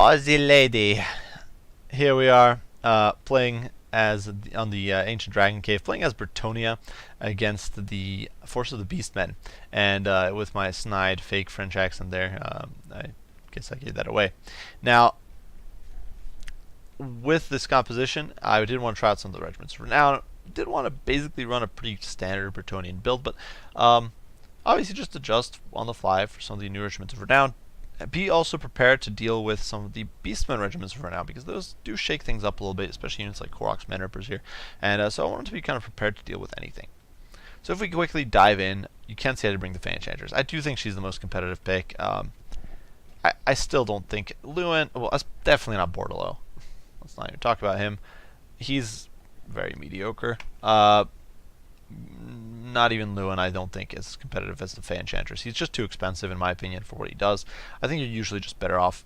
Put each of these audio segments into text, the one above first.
Aussie lady. Here we are, playing as on the ancient dragon cave, playing as Brettonia against the force of the Beastmen, and with my snide fake French accent there, I guess I gave that away. Now, with this composition, I did want to try out some of the regiments. For now, did want to basically run a pretty standard Brettonian build, but obviously just adjust on the fly for some of the new regiments of renown. Be also prepared to deal with some of the Beastmen regiments for now, because those do shake things up a little bit, especially units like Korok's Men Rippers here. And so I wanted to be kind of prepared to deal with anything. So if we quickly dive in, you can see I did bring the Fan Enchantress. I do think she's the most competitive pick. I still don't think Lewin, well, that's definitely not Bordelot. Let's not even talk about him. He's very mediocre. Not even Lewin, I don't think, is competitive as the Fan Enchantress. He's just too expensive, in my opinion, for what he does. I think you're usually just better off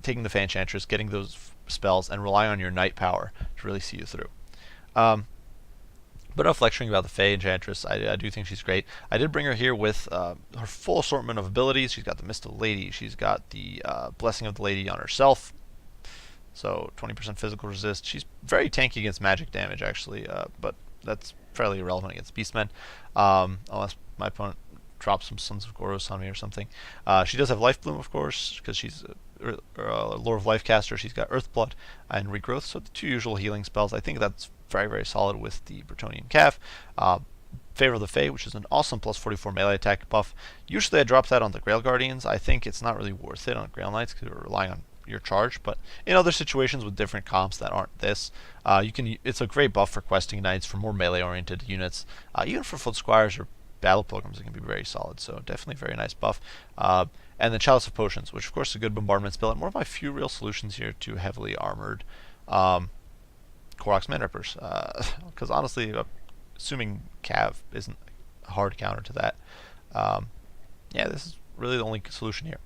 taking the Fan Enchantress, getting those spells, and relying on your Knight power to really see you through. But enough lecturing about the Fan Enchantress. I do think she's great. I did bring her here with her full assortment of abilities. She's got the Mist of the Lady. She's got the Blessing of the Lady on herself. So 20% physical resist. She's very tanky against magic damage, actually, but that's fairly irrelevant against Beastmen, unless my opponent drops some Sons of Goros on me or something. She does have Life Bloom, of course, because she's a Lore of Life caster. She's got Earthblood and Regrowth, so the two usual healing spells. I think that's very, very solid with the Brettonian Cav. Favor of the Fae, which is an awesome plus 44 melee attack buff. Usually I drop that on the Grail Guardians. I think it's not really worth it on Grail Knights because we're relying on your charge, but in other situations with different comps that aren't this, it's a great buff for questing knights, for more melee oriented units, even for foot squires or battle pilgrims. It can be very solid, so definitely a very nice buff. And the Chalice of Potions, which of course is a good bombardment spell, and one of my few real solutions here to heavily armored Korok's Men Rippers, because honestly, assuming Cav isn't a hard counter to that, yeah, this is really the only solution here.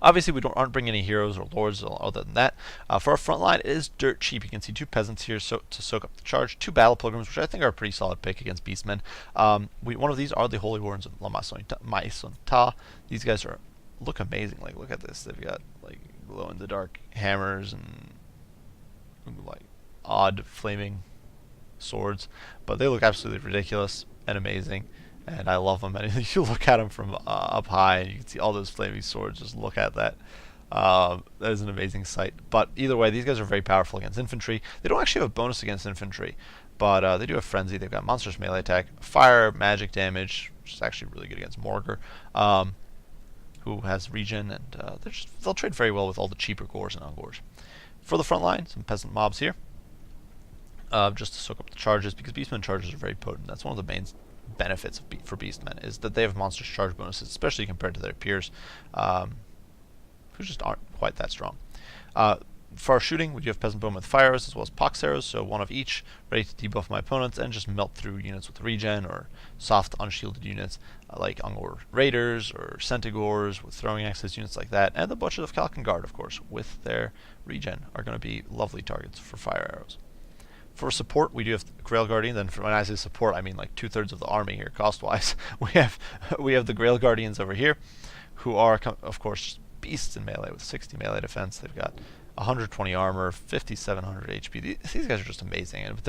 Obviously, we aren't bringing any heroes or lords other than that. For our front line, it is dirt cheap. You can see two peasants here to soak up the charge, two battle pilgrims, which I think are a pretty solid pick against Beastmen. One of these are the Holy Wardens of La Maisonta. These guys look amazing. Like, look at this. They've got like glow-in-the-dark hammers and like odd flaming swords, but they look absolutely ridiculous and amazing. And I love them. And you look at them from up high, and you can see all those flaming swords. Just look at that. That is an amazing sight. But either way, these guys are very powerful against infantry. They don't actually have a bonus against infantry, but they do have Frenzy. They've got monstrous melee attack, fire, magic damage, which is actually really good against Morgar, who has regen, and they'll trade very well with all the cheaper Gores and Ungors. For the front line, some peasant mobs here, just to soak up the charges, because Beastmen charges are very potent. That's one of the main benefits for Beastmen, is that they have monstrous charge bonuses, especially compared to their peers, who just aren't quite that strong. For our shooting, we do have Peasant Bowmen with fire arrows as well as pox arrows, so one of each, ready to debuff my opponents and just melt through units with regen, or soft unshielded units like Ungor Raiders or Centigores with throwing axes, units like that, and the Butchers of Kalkengard, of course, with their regen, are going to be lovely targets for fire arrows. For support, we do have Grail Guardians, and when I say support, I mean like 2/3 of the army here, cost-wise. We have the Grail Guardians over here, who are, of course, beasts in melee with 60 melee defense. They've got 120 armor, 5,700 HP. These guys are just amazing, and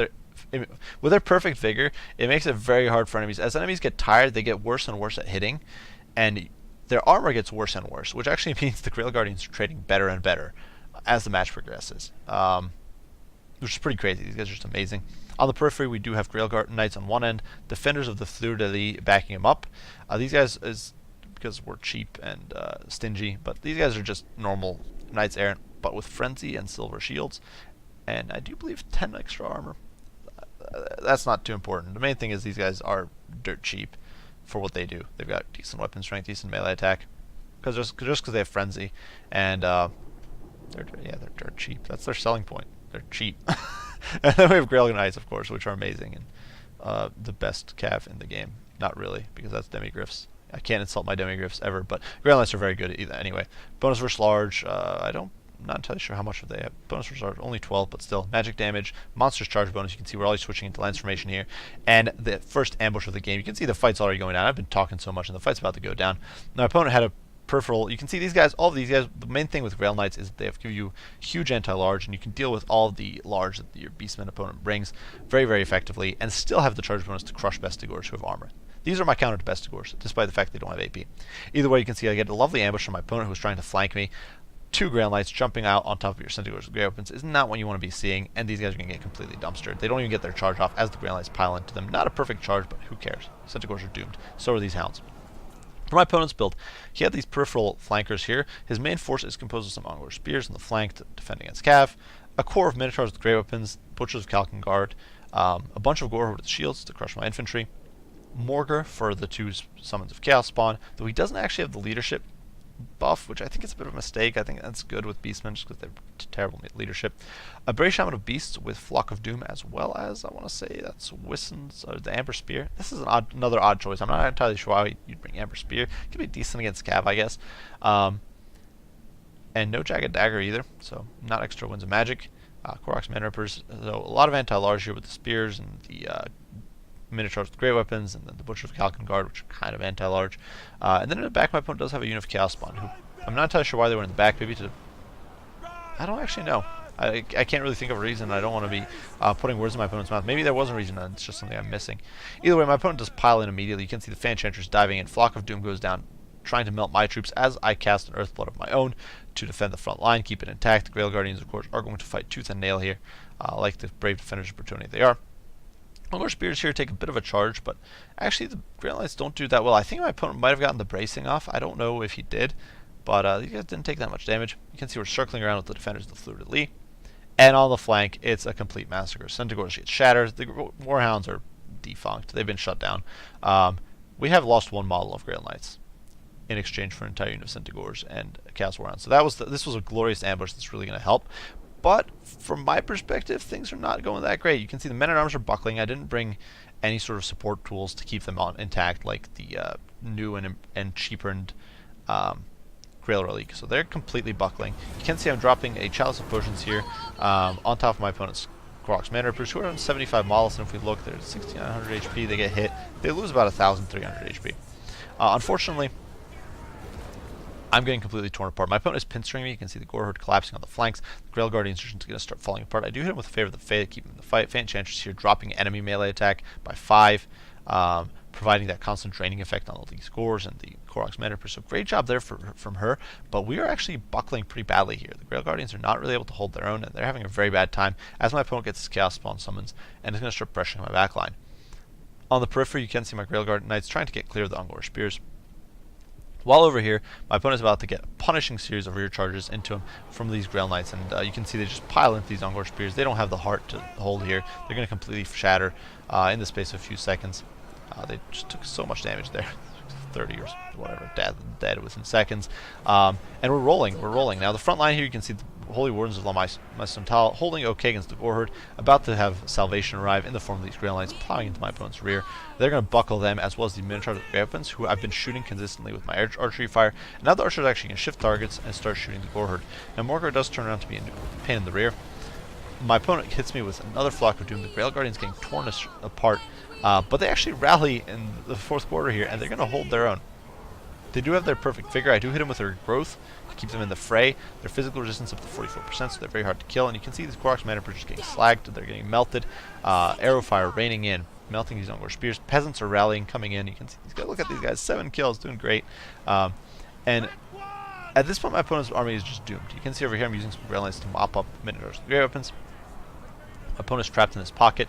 with their perfect vigor, it makes it very hard for enemies. As enemies get tired, they get worse and worse at hitting, and their armor gets worse and worse, which actually means the Grail Guardians are trading better and better as the match progresses. Which is pretty crazy. These guys are just amazing. On the periphery, we do have Grail Knights on one end, Defenders of the Fleur de Lis backing them up. These guys, because we're cheap and stingy, but these guys are just normal Knights Errant, but with Frenzy and Silver Shields, and I do believe 10 extra armor. That's not too important. The main thing is these guys are dirt cheap for what they do. They've got decent weapon strength, decent melee attack, just because they have Frenzy, and they're dirt cheap. That's their selling point. They're cheap. And then we have Grail Knights, of course, which are amazing, and the best cav in the game. Not really, because that's Demigryphs. I can't insult my Demigryphs ever, but Grail Knights are very good either. Anyway, bonus versus large, I'm not entirely sure how much of they have. Bonus versus large, only 12, but still. Magic damage, monstrous charge bonus. You can see we're already switching into lance formation here. And the first ambush of the game, you can see the fight's already going down. I've been talking so much, and the fight's about to go down. My opponent had a peripheral, you can see these guys, all of these guys, the main thing with Grail Knights is that they give you huge anti-large, and you can deal with all of the large that your Beastmen opponent brings very, very effectively, and still have the charge bonus to crush Bestigors who have armor. These are my counter to Bestigors, despite the fact they don't have AP. Either way, you can see I get a lovely ambush from my opponent who's trying to flank me. 2 Grail Knights jumping out on top of your Centaurs with Grey Weapons is not what you want to be seeing, and these guys are going to get completely dumpstered. They don't even get their charge off as the Grail Knights pile into them. Not a perfect charge, but who cares? Centaurs are doomed. So are these Hounds. For my opponent's build, he had these peripheral flankers here. His main force is composed of some Ungor Spears in the flank to defend against Cav, a core of Minotaurs with Grey Weapons, Butchers of Kalkengard, a bunch of Gorehorde with shields to crush my infantry, Morgar for the 2 summons of Chaos Spawn, though he doesn't actually have the leadership buff, which I think is a bit of a mistake. I think that's good with Beastmen just because they have terrible leadership. A Brave Shaman of Beasts with Flock of Doom, as well as, I want to say, that's Wisson's, or the Amber Spear. This is another odd choice. I'm not entirely sure why you'd bring Amber Spear. It could be decent against Cav, I guess. And no Jagged Dagger either, so not extra Winds of Magic. Korok's Man-Rippers, so a lot of anti-large here with the Spears and the Minotaurs with Great Weapons, and then the Butchers of Kalkengard, which are kind of anti-large. And then in the back, my opponent does have a unit of Chaos Spawn, who I'm not entirely sure why they were in the back. Maybe to... I don't actually know. I can't really think of a reason. I don't want to be putting words in my opponent's mouth. Maybe there was a reason, and it's just something I'm missing. Either way, my opponent does pile in immediately. You can see the Fan Enchantress diving in. Flock of Doom goes down, trying to melt my troops as I cast an Earthblood of my own to defend the front line, keep it intact. The Grail Guardians, of course, are going to fight tooth and nail here, like the brave defenders of Brettonia they are. Ungor Spears here take a bit of a charge, but actually the Grail Knights don't do that well. I think my opponent might have gotten the bracing off. I don't know if he did, but these guys didn't take that much damage. You can see we're circling around with the defenders of the Fluid Lee. And on the flank, it's a complete massacre. Centaurs get shattered. The Warhounds are defunct. They've been shut down. We have lost 1 model of Grail Knights in exchange for an entire unit of Centaurs and Chaos Warhounds. So that was this was a glorious ambush that's really going to help. But from my perspective, things are not going that great. You can see the men-at-arms are buckling. I didn't bring any sort of support tools to keep them intact, like the new and cheapened Grail Relic. So they're completely buckling. You can see I'm dropping a Chalice of Potions here on top of my opponent's Korok's Man-Rippers, who are on 75 models, and if we look, they're at 1,600 HP. They get hit. They lose about 1,300 HP. Unfortunately, I'm getting completely torn apart. My opponent is pinstringing me. You can see the Gorehorde collapsing on the flanks. The Grail Guardians are just going to start falling apart. I do hit him with a Favor of the Fae to keep him in the fight. Fan Enchantress here dropping enemy melee attack by 5, providing that constant draining effect on all these scores and the Korok's Man-Ripper. So great job there from her, but we are actually buckling pretty badly here. The Grail Guardians are not really able to hold their own, and they're having a very bad time as my opponent gets his Chaos Spawn summons and is going to start pressuring my backline. On the periphery, you can see my Grail Guard Knights trying to get clear of the Ungor Spears. While over here, my opponent is about to get a punishing series of rear charges into him from these Grail Knights, and you can see they just pile into these Ungor Spears. They don't have the heart to hold here. They're going to completely shatter in the space of a few seconds. They just took so much damage there. 30 or whatever, dead within seconds. And we're rolling. Now the front line here, you can see the Holy Wardens of La Maisontal holding okay against the Gorehorde, about to have salvation arrive in the form of these Grail Knights plowing into my opponent's rear. They're going to buckle them, as well as the Minotaurs with weapons, who I've been shooting consistently with my archery fire. And now the archer is actually going to shift targets and start shooting the Gorehorde. Now Morgar does turn around to be a pain in the rear. My opponent hits me with another Flock of Doom. The Grail Guardians getting torn apart. But they actually rally in the 4th quarter here, and they're going to hold their own. They do have their perfect figure. I do hit them with their growth to keep them in the fray. Their physical resistance up to 44%, so they're very hard to kill. And you can see these Korok's Man-Rippers just getting slagged. They're getting melted. Arrow fire raining in, melting these Ungor Spears. Peasants are rallying, coming in. You can see these guys. Look at these guys. 7 kills, doing great. And at this point, my opponent's army is just doomed. You can see over here I'm using some Grail Knights to mop up Minotaurs with Great Weapons. Opponent's trapped in his pocket.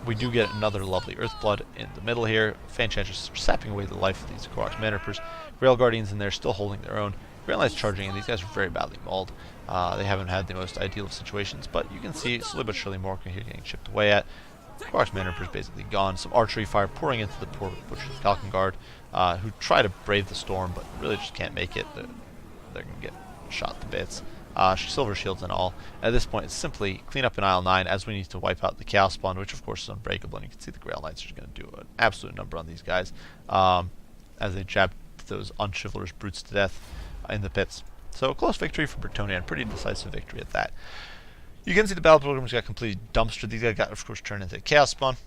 We do get another lovely Earthblood in the middle here. Fan Enchantress are sapping away the life of these Korok's Man-Rippers. Grail Guardians in there still holding their own. Grail Knights charging, and these guys are very badly mauled. They haven't had the most ideal of situations, but you can see slowly but surely Morgan here getting chipped away at. Korok's Man-Rippers basically gone. Some archery fire pouring into the poor Butchers of Kalkengard, who try to brave the storm, but really just can't make it. They're going to get shot to bits. Silver shields and all. At this point, it's simply clean up in Isle 9 as we need to wipe out the Chaos Spawn, which of course is unbreakable, and you can see the Grail Knights are going to do an absolute number on these guys as they jab those unchivalrous brutes to death in the pits. So a close victory for Brettonia, and pretty decisive victory at that. You can see the battle programs got completely dumpstered. These guys got, of course, turned into Chaos Spawn.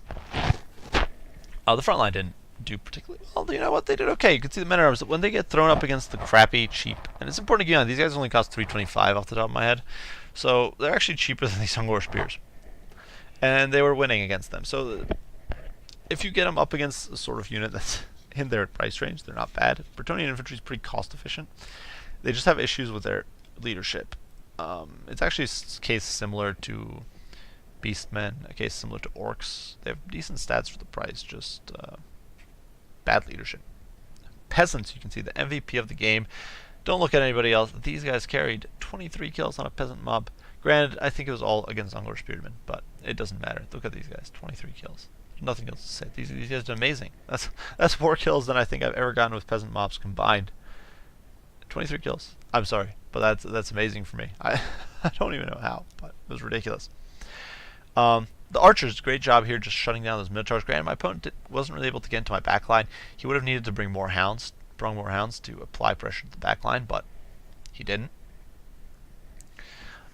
The front line didn't do particularly well. You know what? They did okay. You can see the men at arms when they get thrown up against the crappy, cheap, and it's important to get on. These guys only cost 325 off the top of my head, so they're actually cheaper than these Ungor spears, and they were winning against them. So if you get them up against a sort of unit that's in their price range, they're not bad. Brettonian infantry is pretty cost efficient. They just have issues with their leadership. It's actually a case similar to Beastmen, a case similar to Orcs. They have decent stats for the price, just bad leadership. Peasants, you can see the MVP of the game. Don't look at anybody else. These guys carried 23 kills on a peasant mob. Granted, I think it was all against Ungor Spearmen, but it doesn't matter. Look at these guys, 23 kills. There's nothing else to say. These guys are amazing. That's more kills than I think I've ever gotten with peasant mobs combined. 23 kills. I'm sorry, but that's amazing for me. I don't even know how, but it was ridiculous. The archers, great job here just shutting down those minotaurs. Granted, my opponent wasn't really able to get into my backline. He would have needed to bring more hounds to apply pressure to the backline, but he didn't.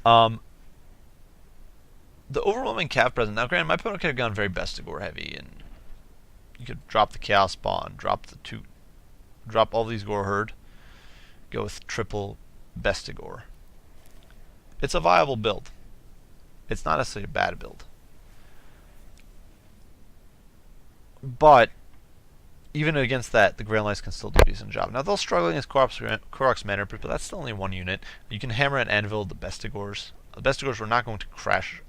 The overwhelming cav presence. Now, granted, my opponent could have gone very Bestigor heavy, and you could drop the chaos spawn, drop all these gore herd, go with triple Bestigor. It's a viable build. It's not necessarily a bad build. But even against that, the Grail Knights can still do a decent job. Now, they'll struggle against Korok's Manor, but that's still only one unit. You can hammer and anvil the Bestigors. The Bestigors were not going to crash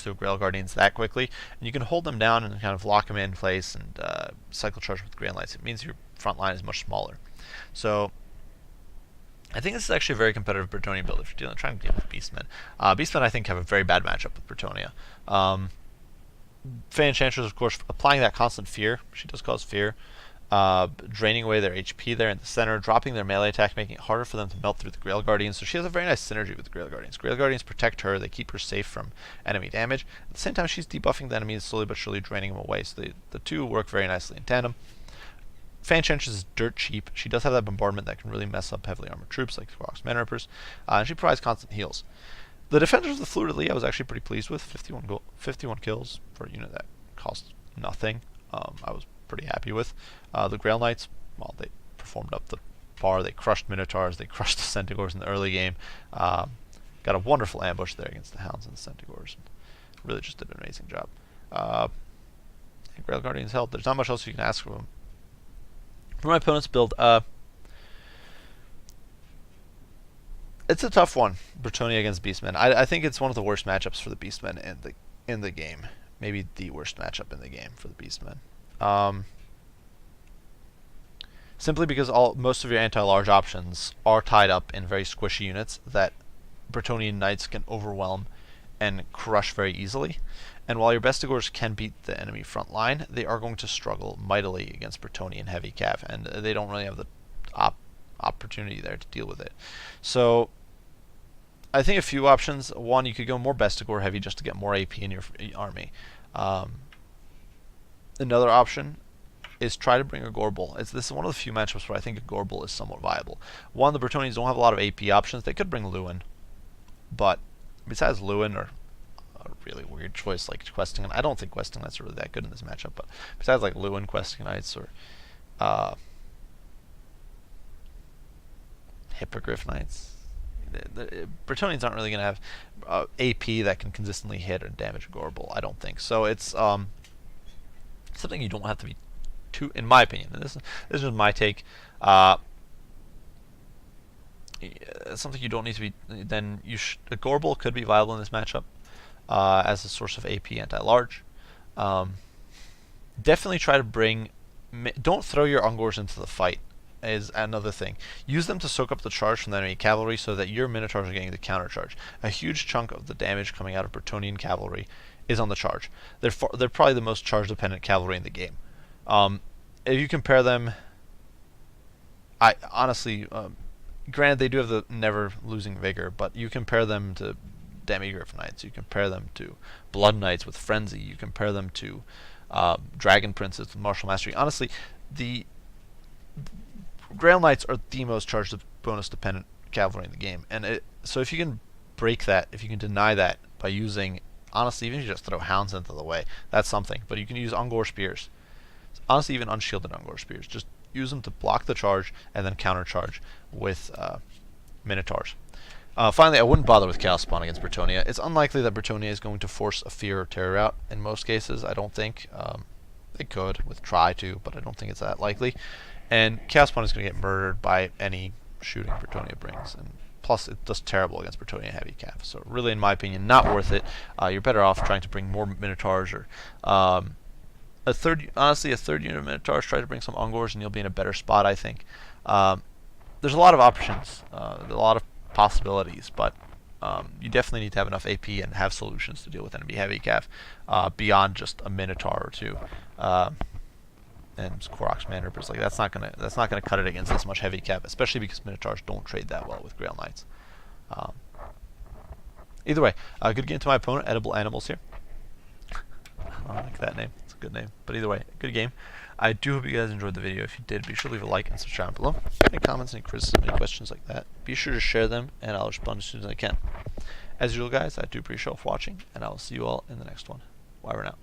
through Grail Guardians that quickly, and you can hold them down and kind of lock them in place and cycle charge with Grail Knights. It means your front line is much smaller. So I think this is actually a very competitive Brettonia build if you're trying to deal with Beastmen. Beastmen, I think, have a very bad matchup with Brettonia. Fan Enchantress, of course, applying that constant fear. She does cause fear. Draining away their HP there in the center, dropping their melee attack, making it harder for them to melt through the Grail Guardians. So she has a very nice synergy with the Grail Guardians. Grail Guardians protect her, they keep her safe from enemy damage. At the same time, she's debuffing the enemies, slowly but surely draining them away. So the two work very nicely in tandem. Fan Enchantress is dirt cheap. She does have that bombardment that can really mess up heavily armored troops like Korok's Manrippers, and she provides constant heals. The Defenders of the Fluidly I was actually pretty pleased with. 51 kills for a unit that cost nothing. I was pretty happy with. The Grail Knights, well, they performed up the bar. They crushed Minotaurs. They crushed the Centaurs in the early game. Got a wonderful ambush there against the Hounds and the Centaurs. Really just did an amazing job. Grail Guardians helped. There's not much else you can ask of them. For my opponent's build, it's a tough one, Brettonia against Beastmen. I think it's one of the worst matchups for the Beastmen in the game. Maybe the worst matchup in the game for the Beastmen. Simply because most of your anti-large options are tied up in very squishy units that Brettonian Knights can overwhelm and crush very easily. And while your Bestigors can beat the enemy front line, they are going to struggle mightily against Brettonian heavy cav, and they don't really have the opportunity there to deal with it. So I think a few options. One, you could go more Bestigor heavy just to get more AP in your army. Another option is try to bring a Gorbel. This is one of the few matchups where I think a Gorbel is somewhat viable. One, the Brettonians don't have a lot of AP options. They could bring Lewin, but besides Lewin, or a really weird choice like Questing, and I don't think Questing Knights are really that good in this matchup, but besides like Lewin, Questing Knights, or Hippogriff Knights, the Brettonians aren't really going to have AP that can consistently hit or damage a Gorbel, I don't think. So it's something you don't have to be too, in my opinion, and this is my take, something you don't need to be, then a Gorbel could be viable in this matchup as a source of AP anti-large. Definitely try to don't throw your Ungors into the fight is another thing. Use them to soak up the charge from the enemy cavalry so that your Minotaurs are getting the counter charge. A huge chunk of the damage coming out of Brettonian cavalry is on the charge. They're probably the most charge dependent cavalry in the game. If you compare them, I honestly, granted they do have the never losing vigor, but you compare them to Demigryph Knights, you compare them to Blood Knights with Frenzy, you compare them to Dragon Princes with Martial Mastery. Honestly, the Grail Knights are the most charge bonus dependent cavalry in the game, and so if you can break that, if you can deny that by using, honestly, even if you just throw Hounds into the way, that's something. But you can use Ungor Spears Honestly, even unshielded Ungor Spears. Just use them to block the charge and then countercharge with Minotaurs. Finally, I wouldn't bother with Chaos Spawn against Brettonia. It's unlikely that Brettonia is going to force a Fear or Terror out in most cases. I don't think. They could, with try to, but I don't think it's that likely. And Chaos Spawn is going to get murdered by any shooting Brettonia brings. And plus, it does terrible against Brettonia Heavy Cav. So really, in my opinion, not worth it. You're better off trying to bring more Minotaurs or honestly, a third unit of Minotaurs. Try to bring some Ungors, and you'll be in a better spot, I think. There's a lot of options, a lot of possibilities, but you definitely need to have enough AP and have solutions to deal with enemy heavy cav beyond just a Minotaur or two. And Koroks Manrippers, like that's not gonna cut it against this much heavy cav, especially because Minotaurs don't trade that well with Grail Knights. Either way, good game to my opponent. Edible Animals here. I like that name. It's a good name. But either way, good game. I do hope you guys enjoyed the video. If you did, be sure to leave a like and subscribe below. Any comments, any criticism, any questions like that, be sure to share them, and I'll respond as soon as I can. As usual, guys, I do appreciate you all for watching, and I will see you all in the next one. Wyvern out.